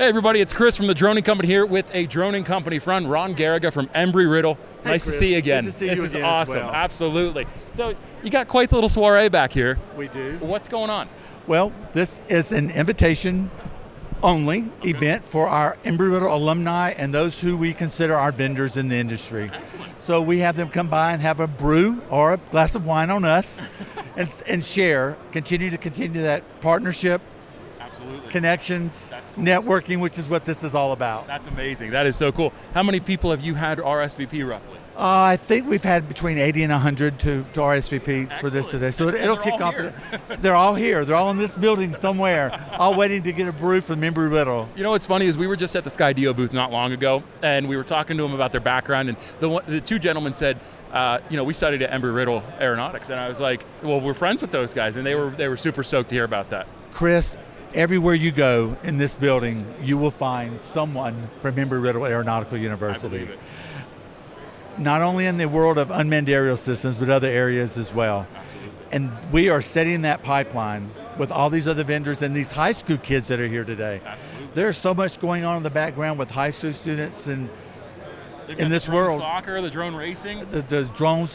Hey everybody, it's Chris from the Droning Company here with a Droning Company friend, Ron Garriga from Embry-Riddle. Nice to see you again. Good to see this you is again awesome, as well. Absolutely. So you got quite the little soiree back here. We do. What's going on? Well, this is an invitation-only event for our Embry-Riddle alumni and those who we consider our vendors in the industry. Excellent. So we have them come by and have a brew or a glass of wine on us and share, continue that partnership, Absolutely. connections, That's cool. networking, which is what this is all about. That's amazing. That is so cool. How many people have you had RSVP roughly? I think we've had between 80 and 100 to RSVP for this today. So it'll they're kick all off. here. They're all here. They're all in this building somewhere, all waiting to get a brew from Embry-Riddle. You know what's funny is we were just at the Skydio booth not long ago, and we were talking to them about their background, and the two gentlemen said, we studied at Embry-Riddle Aeronautics, and I was like, well, we're friends with those guys, and they were super stoked to hear about that. Chris, everywhere you go in this building, you will find someone from Embry-Riddle Aeronautical University. I believe it. Not only in the world of unmanned aerial systems, but other areas as well. Absolutely. And we are setting that pipeline with all these other vendors and these high school kids that are here today. Absolutely. There's so much going on in the background with high school students and They've in got this the drone world. soccer, the drone racing. The drone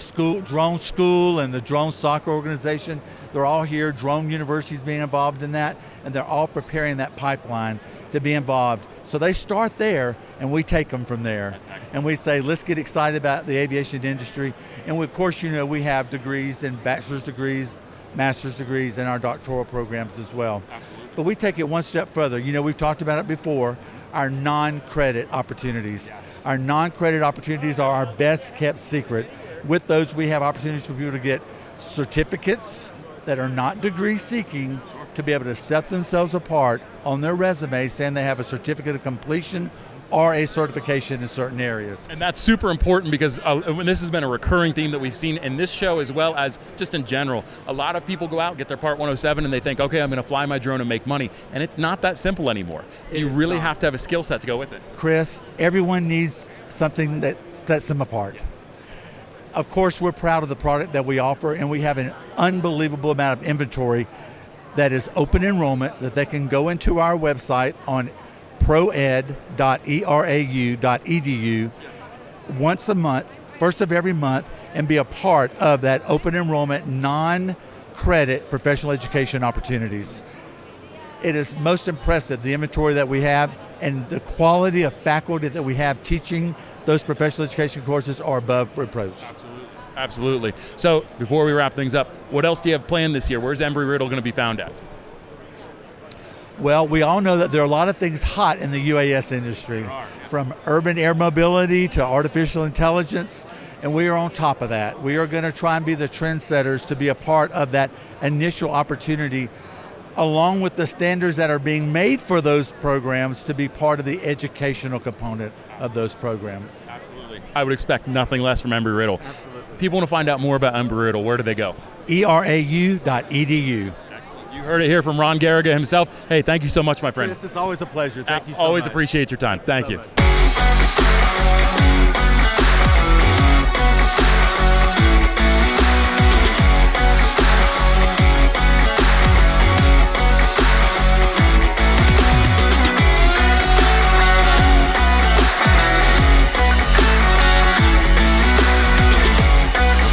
school and the drone soccer organization, they're all here. Drone universities being involved in that, and they're all preparing that pipeline to be involved. So they start there, and we take them from there. And we say, let's get excited about the aviation industry. And we, of course, we have degrees and bachelor's degrees, master's degrees, and our doctoral programs as well. Absolutely. But we take it one step further. We've talked about it before, our non-credit opportunities. Yes. Our non-credit opportunities are our best kept secret. With those, we have opportunities for people to get certificates that are not degree seeking to be able to set themselves apart on their resume saying they have a certificate of completion or a certification in certain areas. And that's super important because this has been a recurring theme that we've seen in this show as well as just in general. A lot of people go out, get their Part 107, and they think, okay, I'm going to fly my drone and make money. And it's not that simple anymore. You really have to have a skill set to go with it. Chris, everyone needs something that sets them apart. Of course, we're proud of the product that we offer, and we have an unbelievable amount of inventory that is open enrollment that they can go into our website on proed.erau.edu once a month, first of every month, and be a part of that open enrollment non-credit professional education opportunities. It is most impressive, the inventory that we have and the quality of faculty that we have teaching those professional education courses are above reproach. Absolutely. So before we wrap things up, what else do you have planned this year? Where's Embry-Riddle going to be found at? Well, we all know that there are a lot of things hot in the UAS industry, from urban air mobility to artificial intelligence, and we are on top of that. We are going to try and be the trendsetters to be a part of that initial opportunity, along with the standards that are being made for those programs to be part of the educational component of those programs. Absolutely. I would expect nothing less from Embry-Riddle. People want to find out more about Embry-Riddle. Where do they go? erau.edu. Excellent. You heard it here from Ron Garriga himself. Hey, thank you so much, my friend. Chris, it's always a pleasure. Thank you so much. Always appreciate your time. Thank you. Much.